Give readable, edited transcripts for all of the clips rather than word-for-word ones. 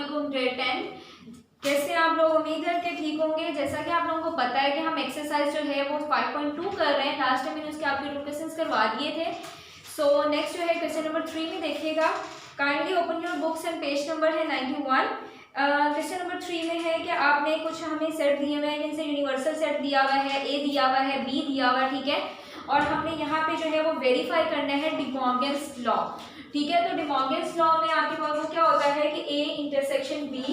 वालेकुम ग्रेड 10। कैसे आप लोग, उम्मीद है कि ठीक होंगे। जैसा कि आप लोगों को पता है कि हम एक्सरसाइज जो है वो 5.2 कर रहे हैं। लास्ट टाइम मैंने उसके आपके 2 क्वेश्चंस करवा दिए थे। सो नेक्स्ट जो है क्वेश्चन नंबर 3 में देखिएगा। Kindly open your books and page number है 91। क्वेश्चन नंबर 3 में है कि आपने कुछ हमें सेट दिए हुए हैं, जिनसे यूनिवर्सल सेट दिया हुआ है, ए दिया हुआ है, बी दिया हुआ है, ठीक है। और हमने यहाँ पे जो है वो वेरीफाई करना है डी मॉर्गन्स लॉ, ठीक है। तो डी मॉर्गन्स लॉ में आपके पास वो क्या होता है कि A intersection B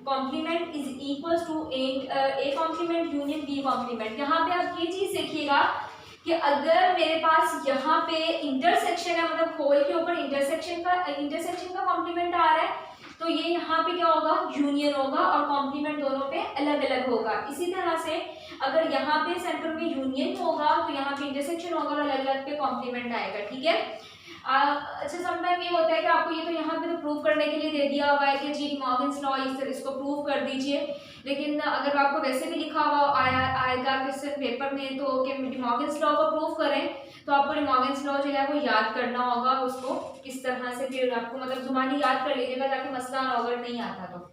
complement is equals to A complement union B complement. यहाँ पे आप ये चीज देखिएगा कि अगर मेरे पास यहाँ पे इंटरसेक्शन है, मतलब होल के ऊपर इंटरसेक्शन का कॉम्प्लीमेंट आ रहा है, तो ये यहाँ पे क्या होगा, यूनियन होगा और कॉम्प्लीमेंट दोनों पे अलग अलग होगा। इसी तरह से अगर यहाँ पे सेंटर में यूनियन होगा तो यहाँ पे इंटरसेक्शन होगा और अलग अलग पे कॉम्प्लीमेंट आएगा, ठीक है। अच्छा, समटाइम ये होता है कि आपको ये तो यहाँ पे तो प्रूव करने के लिए दे दिया हुआ है कि जी डी मॉर्गन्स लॉ इसको प्रूव कर दीजिए, लेकिन अगर आपको वैसे भी लिखा हुआ आएगा क्वेश्चन पेपर में तो कि डी मॉर्गन्स लॉ को प्रूव करें, तो आपको डी मॉर्गन्स लॉ जो है वो याद करना होगा, उसको किस तरह से फिर आपको मतलब जुबानी याद कर लीजिएगा ताकि मसला ना अगर नहीं आता तो।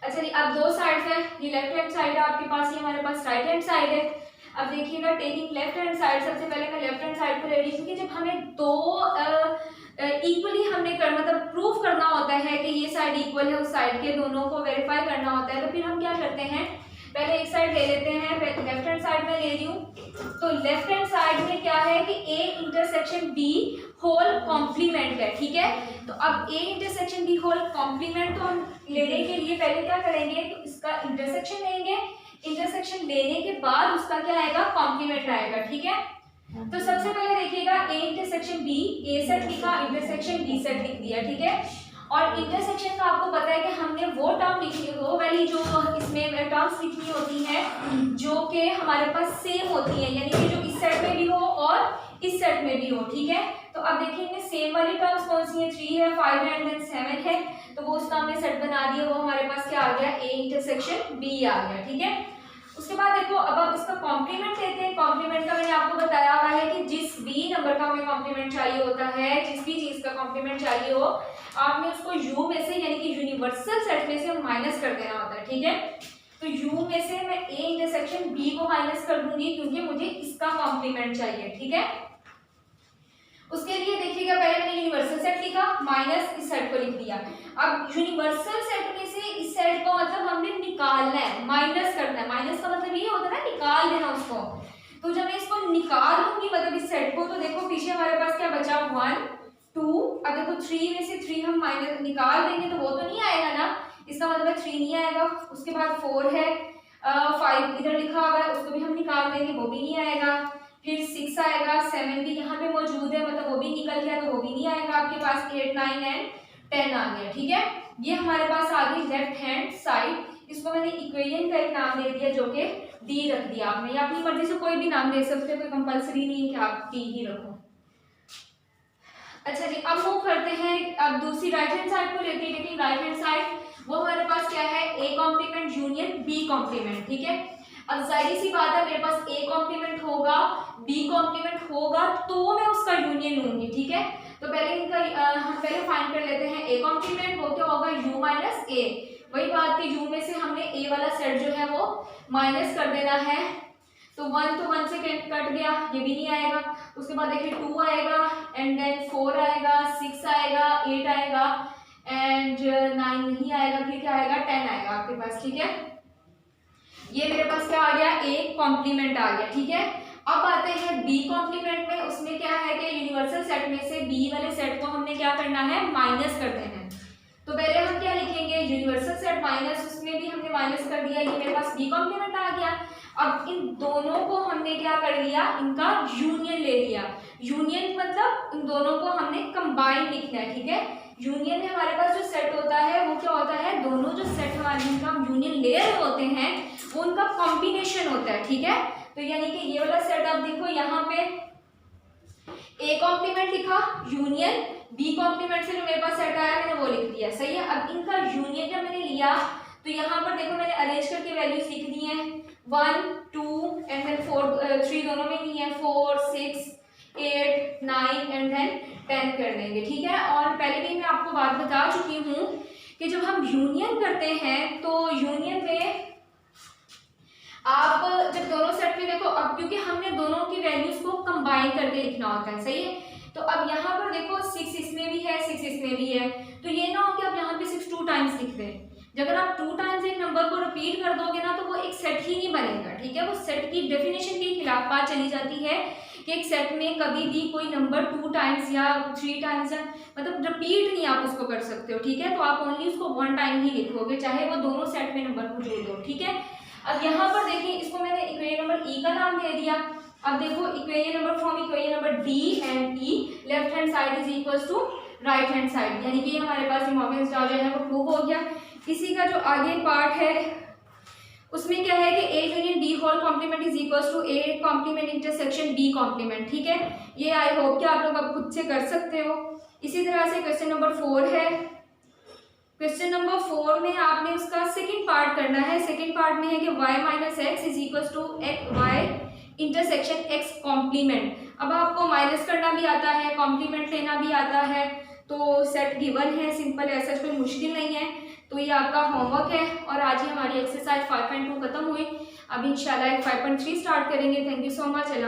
अच्छा जी, अब दो साइड है, ये लेफ्ट हैंड साइड है आपके पास, ये हमारे पास राइट हैंड साइड है। अब देखिएगा टेकिंग लेफ्ट हैंड साइड, सबसे पहले मैं लेफ्ट हैंड साइड को ले रही हूँ क्योंकि जब हमें दो इक्वली हमने मतलब प्रूफ करना होता है कि ये साइड इक्वल है उस साइड के, दोनों को वेरीफाई करना होता है, तो फिर हम क्या करते हैं, पहले एक साइड ले लेते हैं। लेफ्ट हैंड साइड में ले रही हूँ, तो लेफ्ट हैंड साइड में क्या है कि A intersection B whole complement है, ठीक है। तो अब A intersection B whole complement तो हम लेने के लिए पहले क्या करेंगे, तो इसका इंटरसेक्शन लेंगे, इंटरसेक्शन लेने के बाद उसका क्या आएगा, कॉम्प्लीमेंट आएगा, ठीक है। तो सबसे पहले देखिएगा A intersection B, A set लिखा, इंटरसेक्शन बी सेट लिख दिया, ठीक है। और इंटरसेक्शन का आपको पता है कि हमने वो टर्म लिखनी है, वो वाली जो इसमें टर्म्स लिखनी होती है जो कि हमारे पास सेम होती है, यानी कि जो इस सेट में भी हो और इस सेट में भी हो, ठीक है। तो अब देखिए इनमें सेम वाली टर्म्स कौन सी है, 3 है, 5 है एंड देन 7 है, तो वो उसका हमने सेट बना दिया, वो हमारे पास क्या आ गया, ए इंटरसेक्शन बी आ गया, ठीक है। उसके बाद देखो अब आप इसका कॉम्प्लीमेंट लेते हैं। कॉम्प्लीमेंट का मैंने आपको बताया हुआ है कि जिस भी नंबर का हमें कॉम्प्लीमेंट चाहिए होता है, जिस भी चीज का कॉम्प्लीमेंट चाहिए हो, आपने उसको यू में से यानी कि यूनिवर्सल सेट में से माइनस कर देना होता है, ठीक है। तो यू में से मैं ए इंटरसेक्शन बी को माइनस कर दूंगी क्योंकि मुझे इसका कॉम्प्लीमेंट चाहिए, ठीक है। उसके लिए देखिएगा पहले मैंने यूनिवर्सल सेट लिखा, माइनस इस सेट को लिख दिया। अब यूनिवर्सल सेट में से इस सेट को मतलब हमने निकालना है, माइनस करना है। माइनस का मतलब ये होता है ना, निकाल देना उसको। तो जब मैं इसको निकाल दूंगी मतलब इस सेट को, तो देखो पीछे हमारे पास क्या बचा, 1 2। अब देखो 3 में से 3 हम माइनस निकाल देंगे तो वो तो नहीं आएगा ना, इसका मतलब 3 नहीं आएगा। उसके बाद 4 है, 5 इधर लिखा हुआ है, उसको भी हम निकाल देंगे, वो भी नहीं आएगा। फिर 6 आएगा, 7 भी यहाँ पे मौजूद है, मतलब वो भी निकल गया तो वो भी नहीं आएगा आपके पास। 8 9 एंड 10 आ गया, ठीक है। ये हमारे पास आ गई लेफ्ट हैंड साइड। इसको मैंने इक्वेशन का एक नाम दे दिया जो कि डी रख दिया आपने, या अपनी मर्जी से कोई भी नाम दे सकते हो, कोई कंपलसरी नहीं है कि आप डी ही रखो। अच्छा जी, अब मूव करते हैं, अब दूसरी राइट हैंड साइड को लेते हैं। लेकिन राइट हैंड साइड वो हमारे पास क्या है, A complement union B complement, ठीक है। अब जाहिर सी बात है मेरे पास ए कॉम्प्लीमेंट होगा, बी कॉम्प्लीमेंट होगा तो मैं उसका यूनियन लूंगी, ठीक है। तो पहले इनका हम पहले फाइंड कर लेते हैं ए कॉम्प्लीमेंट, वो क्या होगा, यू माइनस ए। वही बात थी, यू में से हमने ए वाला सेट जो है वो माइनस कर देना है, तो 1 तो 1 से कट गया, ये भी नहीं आएगा। उसके बाद देखिए 2 आएगा एंड देन 4 आएगा, 6 आएगा, 8 आएगा एंड 9 नहीं आएगा, फिर क्या आएगा, 10 आएगा आपके पास, ठीक है। ये मेरे पास क्या आ गया, ए कॉम्प्लीमेंट आ गया, ठीक है। अब आते हैं बी कॉम्प्लीमेंट में। उसमें क्या है कि यूनिवर्सल सेट में से बी वाले सेट को हमने क्या करना है, माइनस कर देना है। तो पहले हम क्या लिखेंगे, यूनिवर्सल सेट माइनस, उसमें भी हमने माइनस कर दिया, ये मेरे पास बी कॉम्प्लीमेंट आ गया। अब इन दोनों को हमने क्या कर लिया, इनका यूनियन ले लिया। यूनियन मतलब इन दोनों को हमने कंबाइन लिखना है, ठीक है। यूनियन में हमारे पास जो सेट होता है वो क्या होता है, दोनों जो सेट हमारे जिनका हम यूनियन ले रहे होते हैं वो उनका कॉम्बिनेशन होता है, ठीक है। तो यानी कि ये वाला सेट आप देखो, यहाँ पे ए कॉम्प्लीमेंट लिखा, यूनियन बी कॉम्प्लीमेंट से जो मेरे पास सेट आया मैंने वो लिख दिया, सही है। अब इनका यूनियन जब मैंने लिया तो यहाँ पर देखो मैंने अरेंज करके वैल्यूज लिख दी हैं, 1 2 एंड देन 4 3 दोनों में नहीं है, 4 6 8 9 एंड देन 10 कर लेंगे, ठीक है। और पहले भी मैं आपको बात बता चुकी हूँ कि जब हम हम यूनियन करते हैं तो यूनियन में आप जब दोनों सेट में देखो, अब क्योंकि हमने दोनों की वैल्यूज को कंबाइन करके लिखना होता है, सही है। तो अब यहाँ पर देखो 6 इसमें भी है, 6 इसमें भी है, तो ये ना हो कि आप यहाँ पे 6 2 टाइम्स लिख रहे हैं। अगर आप 2 टाइम्स एक नंबर को रिपीट कर दोगे ना तो वो एक सेट ही नहीं बनेगा, ठीक है। वो सेट की डेफिनेशन के खिलाफ बात चली जाती है कि एक सेट में कभी भी कोई नंबर 2 टाइम्स या 3 टाइम्स या मतलब रिपीट नहीं आप उसको कर सकते हो, ठीक है। तो आप ओनली उसको 1 टाइम ही लिखोगे, चाहे वो दोनों सेट में नंबर को जोड़ दो, ठीक है। अब यहाँ पर देखिए, इसको मैंने इक्वेशन नंबर ई का नाम दे दिया। अब देखो equation number from equation number D and E, left hand side is equals to right hand side, यानी कि हमारे पास मॉर्गन्स लॉ जो है वो प्रूव हो गया। इसी का जो आगे पार्ट है उसमें क्या है कि A union B whole complement is equals to A complement intersection B complement, ठीक है। ये आई होप कि आप लोग अब खुद से कर सकते हो। इसी तरह से क्वेश्चन नंबर 4 है। क्वेश्चन नंबर 4 में आपने उसका सेकंड पार्ट करना है। सेकंड पार्ट में है कि y minus x is equals to y intersection x complement. अब आपको माइनस करना भी आता है, कॉम्प्लीमेंट लेना भी आता है, तो सेट गिवन है, सिंपल ऐसा कोई मुश्किल नहीं है। तो ये आपका होमवर्क है और आज ही हमारी एक्सरसाइज 5.2 खत्म हुई। अब इंशाल्लाह 5.3 स्टार्ट करेंगे। Thank you so much.